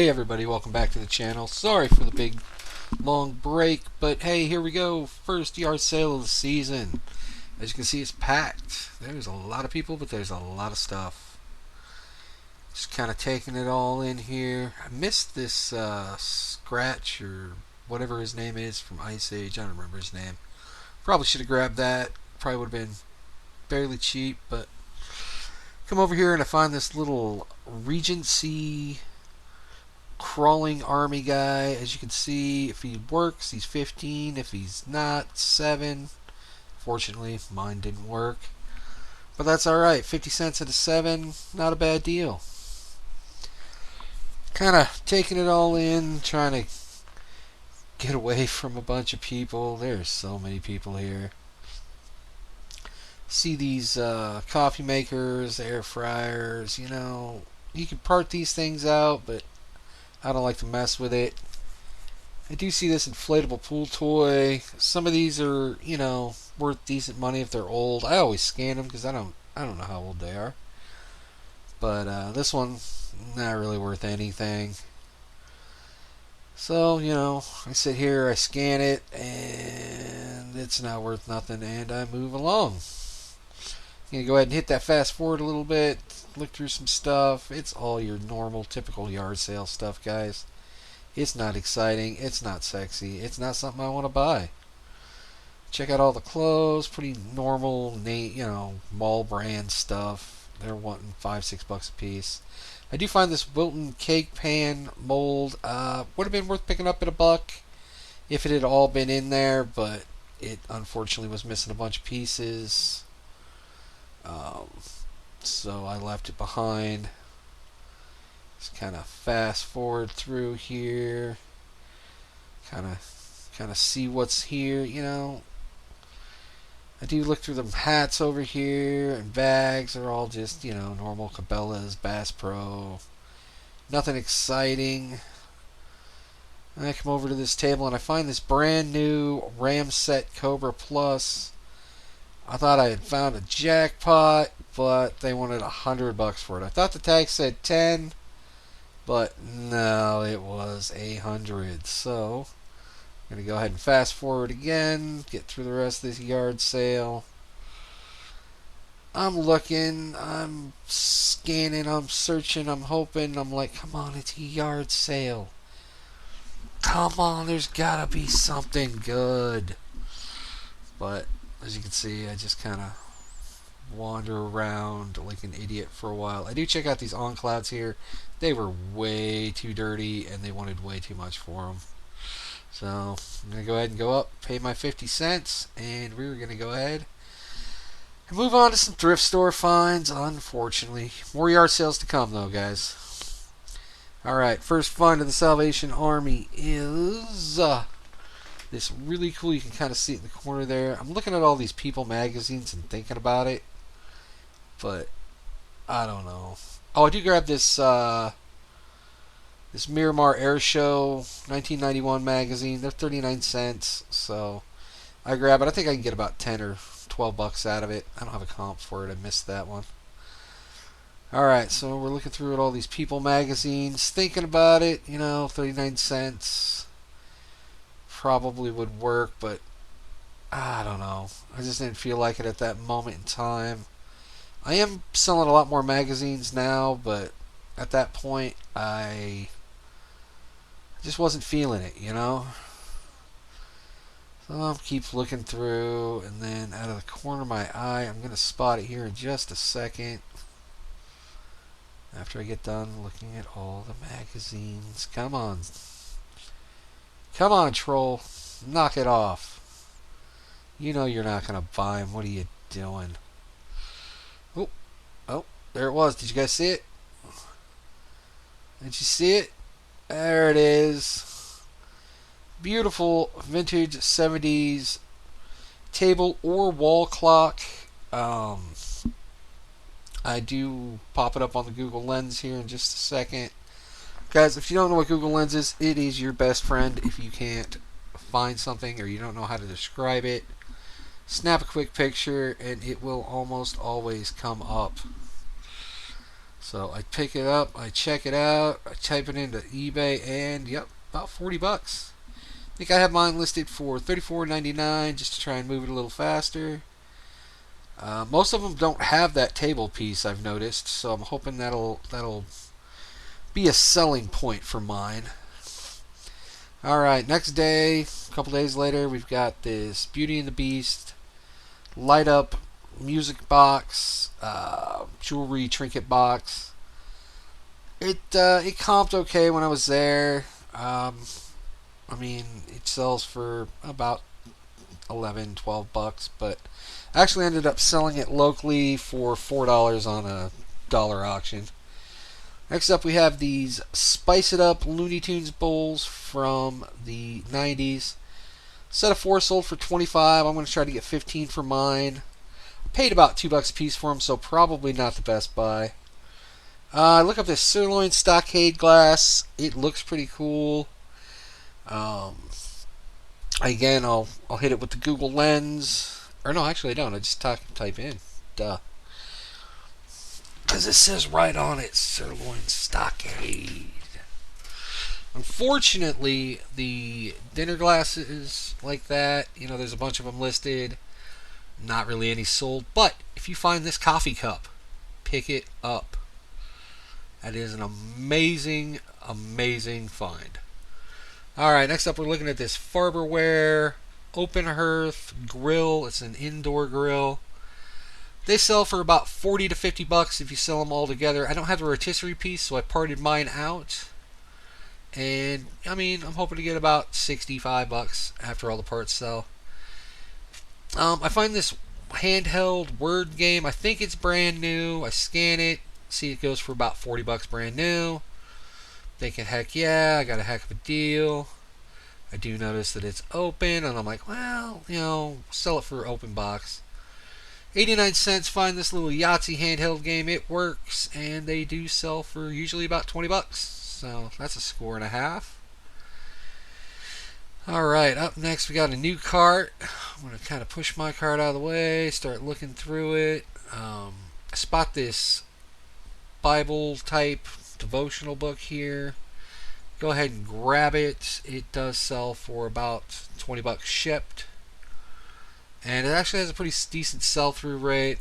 Hey everybody, welcome back to the channel. Sorry for the big long break, but hey, here we go. First yard sale of the season. As you can see, it's packed. There's a lot of people, but there's a lot of stuff. Just kind of taking it all in here. I missed this Scratch or whatever his name is from Ice Age. I don't remember his name. Probably should have grabbed that. Probably would have been fairly cheap, but come over here and I find this little Regency crawling army guy. As you can see, if he works, he's 15. If he's not, 7. Fortunately, mine didn't work. But that's alright. 50 cents at a 7. Not a bad deal. Kind of taking it all in, trying to get away from a bunch of people. There's so many people here. See these coffee makers, air fryers, you know, you can part these things out, but I don't like to mess with it. I do see this inflatable pool toy. Some of these are, you know, worth decent money if they're old. I always scan them because I don't know how old they are. But this one, not really worth anything. So, you know, I sit here, I scan it, and it's not worth nothing, and I move along. I'm going to go ahead and hit that fast forward a little bit, look through some stuff. It's all your normal, typical yard sale stuff, guys. It's not exciting. It's not sexy. It's not something I want to buy. Check out all the clothes. Pretty normal, you know, mall brand stuff. They're wanting $5-6 a piece. I do find this Wilton cake pan mold would have been worth picking up at $1 if it had all been in there, but it unfortunately was missing a bunch of pieces. So I left it behind. Just kind of fast forward through here. Kind of see what's here, you know. I do look through the hats over here and bags. They're all just, you know, normal Cabela's, Bass Pro. Nothing exciting. And I come over to this table and I find this brand new Ramset Cobra Plus. I thought I had found a jackpot, but they wanted $100 for it. I thought the tag said 10, but no, it was 100. So I'm gonna go ahead and fast forward again, get through the rest of this yard sale. I'm looking, I'm scanning, I'm searching, I'm hoping. I'm like, come on, it's a yard sale. Come on, there's gotta be something good. But as you can see, I just kind of wander around like an idiot for a while. I do check out these OnClouds here. They were way too dirty and they wanted way too much for them. So I'm going to go ahead and go up, pay my 50 cents, and we're going to go ahead and move on to some thrift store finds, unfortunately. More yard sales to come though, guys. Alright, first find of the Salvation Army is this really cool, you can kind of see it in the corner there. I'm looking at all these People magazines and thinking about it, but I don't know. Oh, I do grab this this Miramar Air Show 1991 magazine. They're 39 cents, so I grab it. I think I can get about 10 or 12 bucks out of it. I don't have a comp for it. I missed that one. Alright, so we're looking through at all these People magazines, thinking about it, you know, 39 cents. Probably would work, but I don't know. I just didn't feel like it at that moment in time. I am selling a lot more magazines now, but at that point I just wasn't feeling it, you know. So I'll keep looking through, and then out of the corner of my eye, I'm going to spot it here in just a second. After I get done looking at all the magazines. Come on. Come on, troll. Knock it off. You know you're not going to buy them. What are you doing? Oh, there it was. Did you guys see it? Did you see it? There it is. Beautiful vintage 70s table or wall clock. I do pop it up on the Google Lens here in just a second. Guys, if you don't know what Google Lens is, it is your best friend if you can't find something or you don't know how to describe it. Snap a quick picture and it will almost always come up. So I pick it up, I check it out, I type it into eBay, and yep, about 40 bucks. I think I have mine listed for $34.99 just to try and move it a little faster. Most of them don't have that table piece, I've noticed, so I'm hoping that'll be a selling point for mine. Alright, next day, a couple days later, we've got this Beauty and the Beast light up music box, jewelry trinket box. It comped okay when I was there. I mean, it sells for about 11, 12 bucks, but I actually ended up selling it locally for $4 on a dollar auction. Next up, we have these Spice It Up Looney Tunes bowls from the 90s. Set of 4 sold for 25. I'm going to try to get 15 for mine. I paid about $2 a piece for them, so probably not the best buy. Look up this sirloin stockade glass. It looks pretty cool. Again, I'll hit it with the Google Lens. Or no, actually I don't. I just type in. Duh. Because it says right on it, sirloin stockade. Unfortunately, the dinner glasses like that, there's a bunch of them listed. Not really any sold. But if you find this coffee cup, pick it up. That is an amazing, amazing find. Alright, next up we're looking at this Farberware Open Hearth grill. It's an indoor grill. They sell for about 40 to 50 bucks if you sell them all together. I don't have the rotisserie piece, so I parted mine out. And, I mean, I'm hoping to get about 65 bucks after all the parts sell. I find this handheld word game. I think it's brand new. I scan it. See, it goes for about 40 bucks brand new. Thinking, heck yeah, I got a heck of a deal. I do notice that it's open, and I'm like, well, sell it for open box. 89 cents, find this little Yahtzee handheld game. It works, and they do sell for usually about 20 bucks. So that's a score and a half. Alright, up next we got a new cart. I'm going to kind of push my cart out of the way, start looking through it. I spot this Bible type devotional book here. Go ahead and grab it. It does sell for about 20 bucks shipped. And it actually has a pretty decent sell-through rate.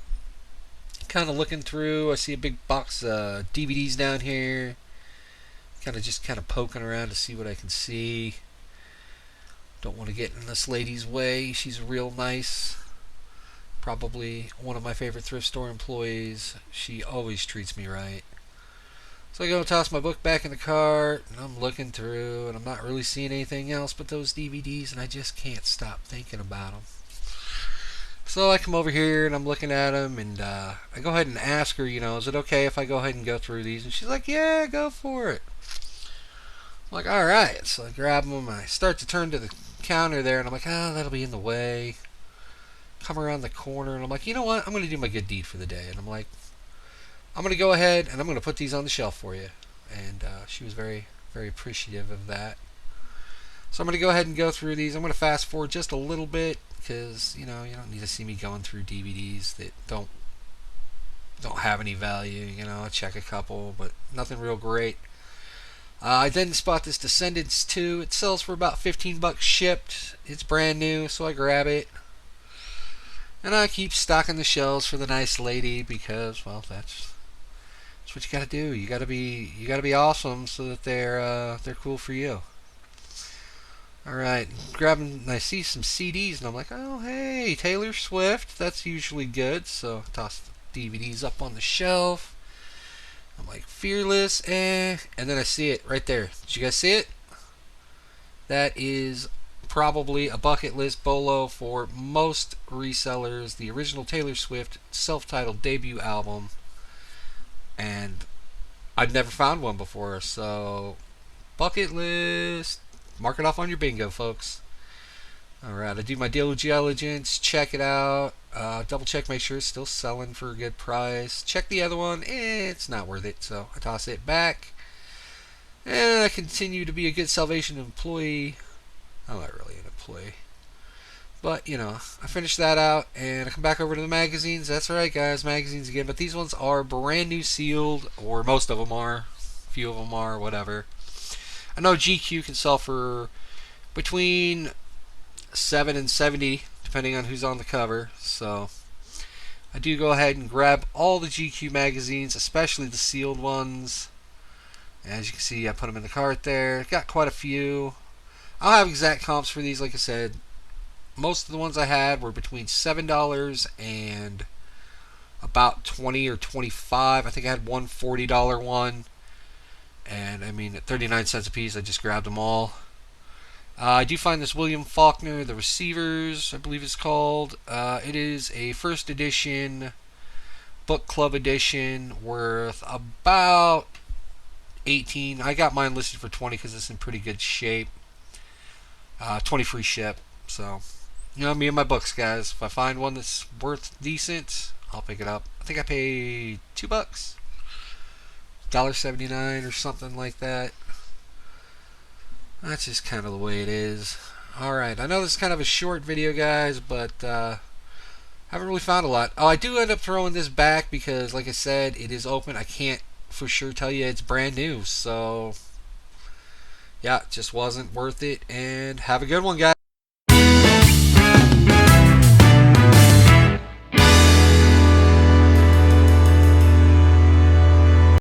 Kind of looking through, I see a big box of DVDs down here. Kind of poking around to see what I can see. Don't want to get in this lady's way. She's real nice. Probably one of my favorite thrift store employees. She always treats me right. So I go and toss my book back in the cart, and I'm looking through, and I'm not really seeing anything else but those DVDs, and I just can't stop thinking about them. So I come over here, and I'm looking at them, and I go ahead and ask her, is it okay if I go ahead and go through these? And she's like, yeah, go for it. I'm like, alright. So I grab them, and I start to turn to the counter there, and I'm like, that'll be in the way. Come around the corner, and I'm like, you know what? I'm going to do my good deed for the day. And I'm like, I'm going to go ahead, and I'm going to put these on the shelf for you. And she was very, very appreciative of that. So I'm going to go ahead and go through these. I'm going to fast forward just a little bit, because, you don't need to see me going through DVDs that don't have any value. I check a couple, but nothing real great. I then spot this Descendants 2. It sells for about 15 bucks shipped. It's brand new, so I grab it. And I keep stocking the shelves for the nice lady because, well, that's what you got to do. You got to be awesome so that they're cool for you. All right, grabbing. I see some CDs and I'm like, oh hey, Taylor Swift. That's usually good. So I toss the DVDs up on the shelf. I'm like, Fearless, and then I see it right there. Did you guys see it? That is probably a bucket list bolo for most resellers. The original Taylor Swift self-titled debut album, and I'd never found one before. So, bucket list. Mark it off on your bingo, folks. Alright, I do my due diligence, check it out, double check, make sure it's still selling for a good price. Check the other one, it's not worth it, so I toss it back. And I continue to be a good Salvation employee. I'm not really an employee. But, you know, I finished that out and I come back over to the magazines. That's right, guys, magazines again. But these ones are brand new sealed, or most of them are. A few of them are, whatever. I know GQ can sell for between 7 and 70, depending on who's on the cover. So I do go ahead and grab all the GQ magazines, especially the sealed ones. As you can see, I put them in the cart there. Got quite a few. I'll have exact comps for these, like I said. Most of the ones I had were between $7 and about 20 or 25. I think I had one $40 one. And I mean, at 39 cents a piece, I just grabbed them all. I do find this William Faulkner, The Receivers, I believe it's called. It is a first edition book club edition worth about 18. I got mine listed for 20 because it's in pretty good shape. 20 free ship. So, you know, me and my books, guys. If I find one that's worth decent, I'll pick it up. I think I paid $2, $1.79 or something like that. That's just kind of the way it is. Alright, I know this is kind of a short video, guys, but haven't really found a lot. Oh, I do end up throwing this back because, like I said, it is open. I can't for sure tell you it's brand new. So, yeah, it just wasn't worth it. And have a good one, guys.